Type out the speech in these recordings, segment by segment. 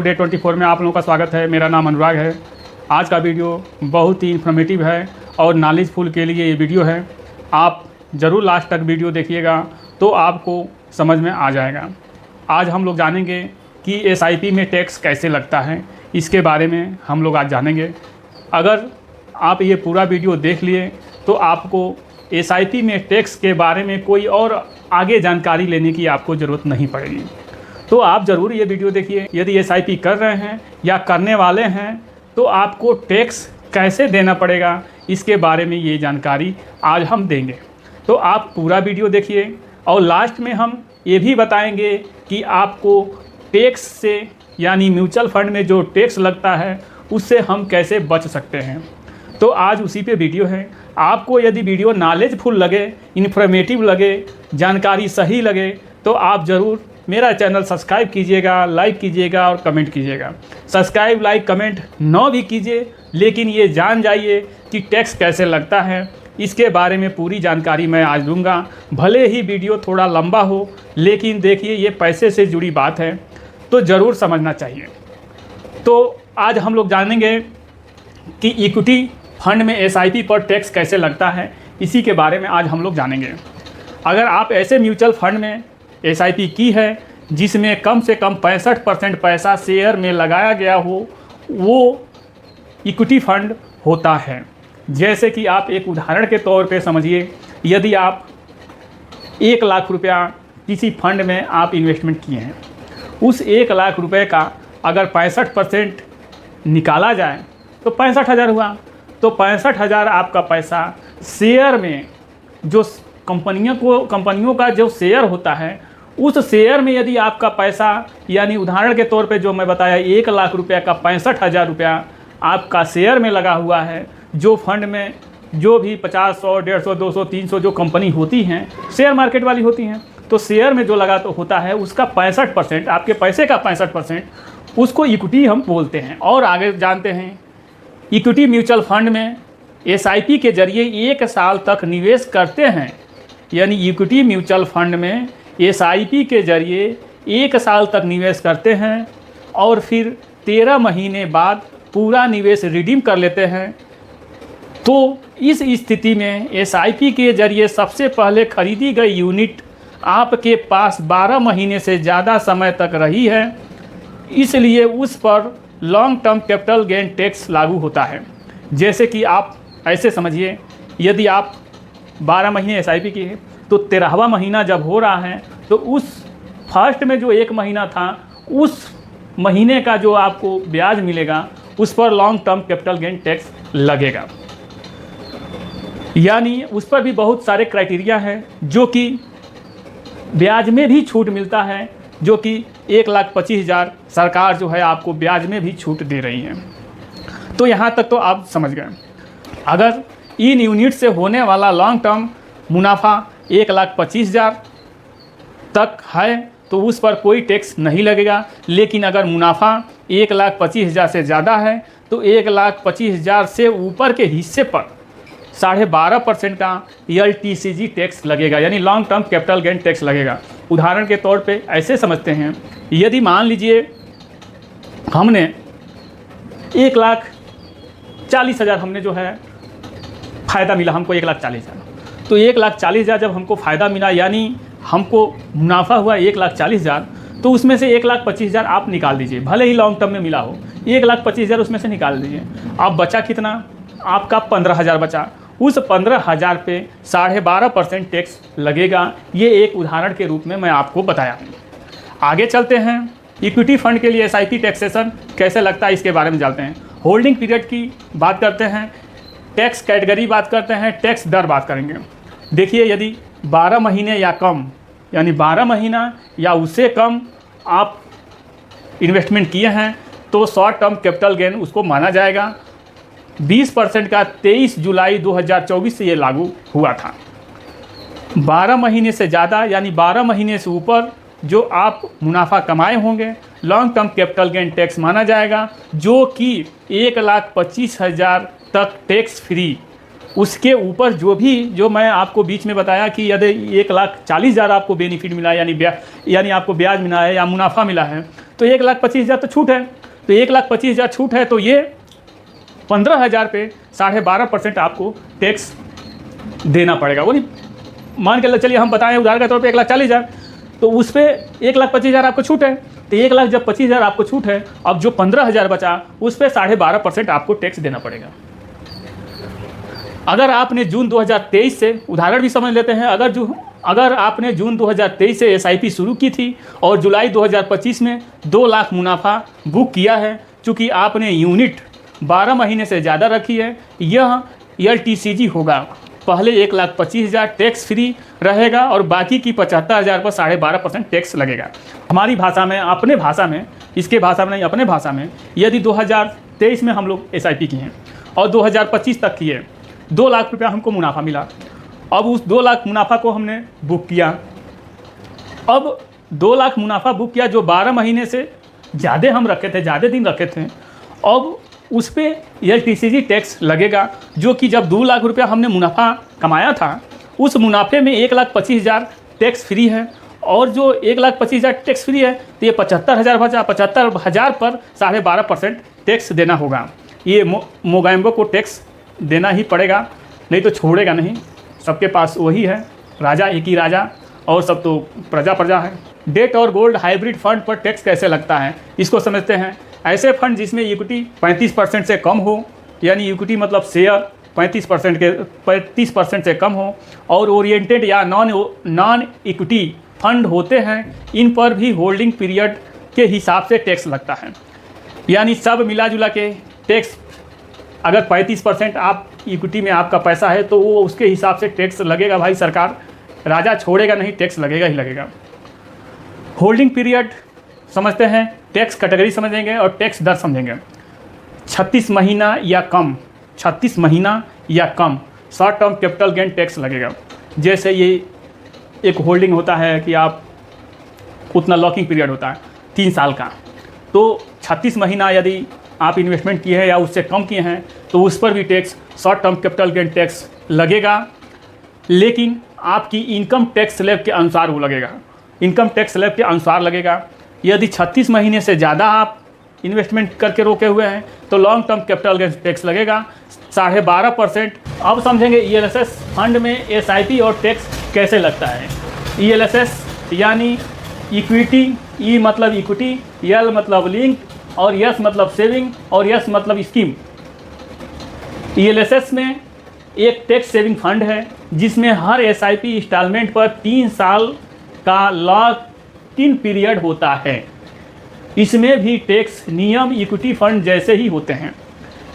Day 24 में आप लोगों का स्वागत है। मेरा नाम अनुराग है। आज का वीडियो बहुत ही इन्फॉर्मेटिव है और नॉलेजफुल के लिए ये वीडियो है। आप ज़रूर लास्ट तक वीडियो देखिएगा तो आपको समझ में आ जाएगा। आज हम लोग जानेंगे कि एसआईपी में टैक्स कैसे लगता है, इसके बारे में हम लोग आज जानेंगे। अगर आप ये पूरा वीडियो देख लिए तो आपको एसआईपी में टैक्स के बारे में कोई और आगे जानकारी लेने की आपको ज़रूरत नहीं पड़ेगी। तो आप ज़रूर ये वीडियो देखिए। यदि एसआईपी कर रहे हैं या करने वाले हैं तो आपको टैक्स कैसे देना पड़ेगा, इसके बारे में ये जानकारी आज हम देंगे। तो आप पूरा वीडियो देखिए और लास्ट में हम ये भी बताएंगे कि आपको टैक्स से यानी म्यूचुअल फंड में जो टैक्स लगता है उससे हम कैसे बच सकते हैं। तो आज उसी पे वीडियो है। आपको यदि वीडियो नॉलेजफुल लगे, इन्फॉर्मेटिव लगे, जानकारी सही लगे तो आप ज़रूर मेरा चैनल सब्सक्राइब कीजिएगा, लाइक कीजिएगा और कमेंट कीजिएगा। सब्सक्राइब, लाइक, कमेंट न भी कीजिए, लेकिन ये जान जाइए कि टैक्स कैसे लगता है, इसके बारे में पूरी जानकारी मैं आज दूंगा। भले ही वीडियो थोड़ा लंबा हो, लेकिन देखिए ये पैसे से जुड़ी बात है तो ज़रूर समझना चाहिए। तो आज हम लोग जानेंगे कि इक्विटी फंड में एसआईपी पर टैक्स कैसे लगता है, इसी के बारे में आज हम लोग जानेंगे। अगर आप ऐसे म्यूचुअल फंड में एसआईपी की है जिसमें कम से कम 65% पैसा शेयर में लगाया गया हो, वो इक्विटी फंड होता है। जैसे कि आप एक उदाहरण के तौर पे समझिए, यदि आप 1 लाख रुपया किसी फंड में आप इन्वेस्टमेंट किए हैं, उस 1 लाख रुपए का अगर 65% निकाला जाए तो 65,000 हुआ। तो 65,000 आपका पैसा शेयर में, जो कंपनियों का जो शेयर होता है, उस शेयर में यदि आपका पैसा, यानी उदाहरण के तौर पे जो मैं बताया 1 लाख रुपया का 65,000 रुपया आपका शेयर में लगा हुआ है, जो फंड में जो भी 50, 100, 150, 200, 300 जो कंपनी होती हैं, शेयर मार्केट वाली होती हैं, तो शेयर में जो लगा तो होता है उसका 65%, आपके पैसे का 65% उसको इक्विटी हम बोलते हैं। और आगे जानते हैं, इक्विटी म्यूचुअल फंड में एसआईपी के जरिए 1 साल तक निवेश करते हैं, यानी इक्विटी म्यूचुअल फंड में एसआईपी के जरिए 1 साल तक निवेश करते हैं और फिर 13 महीने बाद पूरा निवेश रिडीम कर लेते हैं। तो इस स्थिति में एसआईपी के जरिए सबसे पहले खरीदी गई यूनिट आपके पास 12 महीने से ज़्यादा समय तक रही है, इसलिए उस पर long term capital gain tax लागू होता है। जैसे कि आप ऐसे समझिए, यदि आप 12 महीने एसआईपी की है तो 13वां महीना जब हो रहा है तो उस फर्स्ट में जो 1 महीना था, उस महीने का जो आपको ब्याज मिलेगा उस पर long term capital gain tax लगेगा। यानी उस पर भी बहुत सारे क्राइटेरिया हैं, जो कि ब्याज में भी छूट मिलता है, जो कि 1,25,000 सरकार जो है आपको ब्याज में भी छूट दे रही है। तो यहाँ तक तो आप समझ गए। अगर इन यूनिट से होने वाला लॉन्ग टर्म मुनाफा 1,25,000 तक है तो उस पर कोई टैक्स नहीं लगेगा। लेकिन अगर मुनाफा 1,25,000 से ज़्यादा है तो 1,25,000 से ऊपर के हिस्से पर 12.5% का LTCG टैक्स लगेगा, यानी long term capital gain tax लगेगा। उदाहरण के तौर पे ऐसे समझते हैं, यदि मान लीजिए हमने 1,40,000 हमने जो है फ़ायदा मिला, हमको 1,40,000, तो 1,40,000 जब हमको फ़ायदा मिला, यानी हमको मुनाफा हुआ 1,40,000, तो उसमें से 1,25,000 आप निकाल दीजिए। भले ही लॉन्ग टर्म में मिला हो, 1,25,000 उसमें से निकाल दीजिए। अब बचा कितना? आपका 15,000 बचा। उस 15,000 पे 12.5% टैक्स लगेगा। ये एक उदाहरण के रूप में मैं आपको बताया। आगे चलते हैं, इक्विटी फंड के लिए एसआईपी टैक्सेशन कैसे लगता है, इसके बारे में जानते हैं। होल्डिंग पीरियड की बात करते हैं, टैक्स कैटेगरी बात करते हैं, टैक्स दर बात करेंगे। देखिए, यदि 12 महीने या कम, यानी 12 महीना या उससे कम आप इन्वेस्टमेंट किए हैं तो शॉर्ट टर्म कैपिटल गेन उसको माना जाएगा। 20% का 23 जुलाई 2024 से ये लागू हुआ था। 12 महीने से ज़्यादा, यानी 12 महीने से ऊपर जो आप मुनाफा कमाए होंगे, long term capital gain tax माना जाएगा, जो कि 1,25,000 तक टैक्स फ्री। उसके ऊपर जो मैं आपको बीच में बताया कि यदि 1,40,000 आपको बेनिफिट मिला, यानी आपको ब्याज मिला है या मुनाफा मिला है, तो 1,25,000 तो छूट है, तो 1,25,000 छूट है, तो ये 15,000 पे 12.5% आपको टैक्स देना पड़ेगा। वही मान के चलिए हम बताएं उदाहरण के तौर पे 1,40,000, तो उस पर 1,25,000 आपको छूट है, तो 1,25,000 आपको छूट है, अब जो 15,000 बचा उस पर 12.5% आपको टैक्स देना पड़ेगा। अगर आपने जून 2023 से, उदाहरण भी समझ लेते हैं, अगर आपने जून 2023 से SIP शुरू की थी और जुलाई 2025 में 2 लाख मुनाफा बुक किया है, चूँकि आपने यूनिट 12 महीने से ज़्यादा रखी है, यह LTCG होगा। पहले 1,25,000 टैक्स फ्री रहेगा और बाकी की 75,000 पर 12.5% टैक्स लगेगा। हमारी भाषा में, अपने भाषा में, इसके भाषा में नहीं, अपने भाषा में, यदि 2023 में हम लोग SIP किए हैं और 2025 तक किए, 2 लाख रुपया हमको मुनाफा मिला, अब उस 2 लाख मुनाफा को हमने बुक किया। अब 2 लाख मुनाफा बुक किया, जो 12 महीने से ज़्यादा हम रखे थे, ज़्यादा दिन रखे थे, अब उस पर LTCG टैक्स लगेगा, जो कि जब 2 लाख रुपया हमने मुनाफा कमाया था, उस मुनाफे में 1,25,000 टैक्स फ्री है, और जो 1,25,000 टैक्स फ्री है, तो ये 75,000 बचा, 75,000 पर 12.5% टैक्स देना होगा। ये मोगैम्बो को टैक्स देना ही पड़ेगा, नहीं तो छोड़ेगा नहीं। सबके पास वही है, राजा एक ही राजा, और सब तो प्रजा है। डेट और गोल्ड हाइब्रिड फंड पर टैक्स कैसे लगता है, इसको समझते हैं। ऐसे फंड जिसमें इक्विटी 35% से कम हो, यानी इक्विटी मतलब शेयर 35% से कम हो, और ओरिएंटेड या नॉन इक्विटी फंड होते हैं, इन पर भी होल्डिंग पीरियड के हिसाब से टैक्स लगता है। यानी सब मिला जुला के टैक्स, अगर 35% आप इक्विटी में आपका पैसा है तो वो उसके हिसाब से टैक्स लगेगा भाई। सरकार, राजा छोड़ेगा नहीं, टैक्स लगेगा ही लगेगा। होल्डिंग पीरियड समझते हैं, टैक्स कैटेगरी समझेंगे और टैक्स दर समझेंगे। 36 महीना या कम, 36 महीना या कम short term capital gain tax लगेगा। जैसे ये एक होल्डिंग होता है कि आप उतना लॉकिंग पीरियड होता है 3 साल का, तो 36 महीना यदि आप इन्वेस्टमेंट किए हैं या उससे कम किए हैं तो उस पर भी tax, short term capital gain tax लगेगा, लेकिन आपकी इनकम टैक्स स्लैब के अनुसार वो लगेगा। इनकम टैक्स स्लैब के अनुसार लगेगा। यदि 36 महीने से ज़्यादा आप इन्वेस्टमेंट करके रोके हुए हैं तो long term capital gain tax लगेगा 12.5%। अब समझेंगे ELSS फंड में SIP और टैक्स कैसे लगता है। ELSS यानी इक्विटी, E मतलब इक्विटी, L मतलब लिंक, और S मतलब सेविंग, और S मतलब स्कीम। ELSS में एक टैक्स सेविंग फंड है जिसमें हर SIP इंस्टॉलमेंट पर 3 साल का लॉक इन पीरियड होता है। इसमें भी टैक्स नियम इक्विटी फंड जैसे ही होते हैं,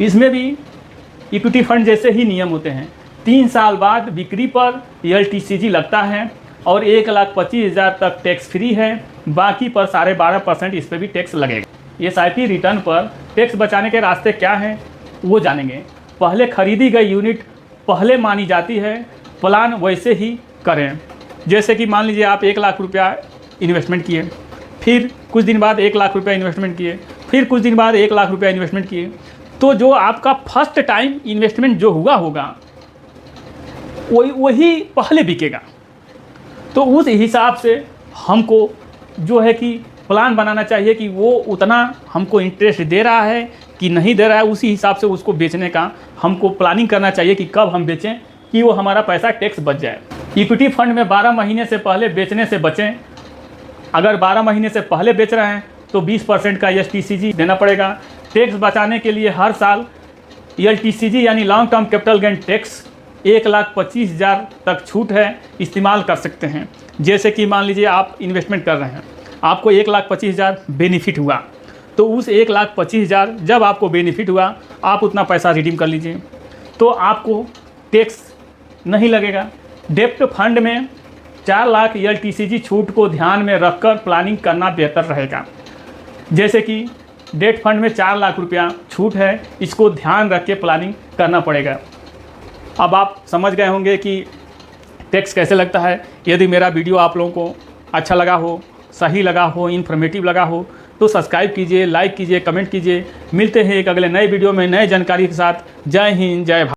इसमें भी इक्विटी फंड जैसे ही नियम होते हैं। 3 साल बाद बिक्री पर LTCG लगता है और 1,25,000 तक टैक्स फ्री है, बाकी पर 12.5% इस पर भी टैक्स लगेगा। SIP रिटर्न पर टैक्स बचाने के रास्ते क्या हैं वो जानेंगे। पहले खरीदी गई यूनिट पहले मानी जाती है, प्लान वैसे ही करें। जैसे कि मान लीजिए आप 1 लाख रुपया इन्वेस्टमेंट किए, फिर कुछ दिन बाद 1 लाख रुपया इन्वेस्टमेंट किए, फिर कुछ दिन बाद 1 लाख रुपया इन्वेस्टमेंट किए, तो जो आपका फर्स्ट टाइम इन्वेस्टमेंट जो हुआ होगा वही पहले बिकेगा। तो उस हिसाब से हमको जो है कि प्लान बनाना चाहिए कि वो उतना हमको इंटरेस्ट दे रहा है कि नहीं दे रहा है, उसी हिसाब से उसको बेचने का हमको प्लानिंग करना चाहिए कि कब हम बेचें कि वो हमारा पैसा टैक्स बच जाए। इक्विटी फंड में 12 महीने से पहले बेचने से बचें। अगर 12 महीने से पहले बेच रहे हैं तो 20% का LTCG देना पड़ेगा। टैक्स बचाने के लिए हर साल LTCG यानी long term capital gain tax 1,25,000 तक छूट है, इस्तेमाल कर सकते हैं। जैसे कि मान लीजिए आप इन्वेस्टमेंट कर रहे हैं, आपको 1,25,000 बेनिफिट हुआ, तो उस 1,25,000 जब आपको बेनिफिट हुआ आप उतना पैसा रिडीम कर लीजिए तो आपको टैक्स नहीं लगेगा। डेप्ट फंड में 4 लाख LTCG छूट को ध्यान में रखकर प्लानिंग करना बेहतर रहेगा। जैसे कि डेट फंड में 4 लाख रुपया छूट है, इसको ध्यान रख के प्लानिंग करना पड़ेगा। अब आप समझ गए होंगे कि टैक्स कैसे लगता है। यदि मेरा वीडियो आप लोगों को अच्छा लगा हो, सही लगा हो, इन्फॉर्मेटिव लगा हो तो सब्सक्राइब कीजिए, लाइक कीजिए, कमेंट कीजिए। मिलते हैं एक अगले नए वीडियो में नए जानकारी के साथ। जय हिंद, जय भारत।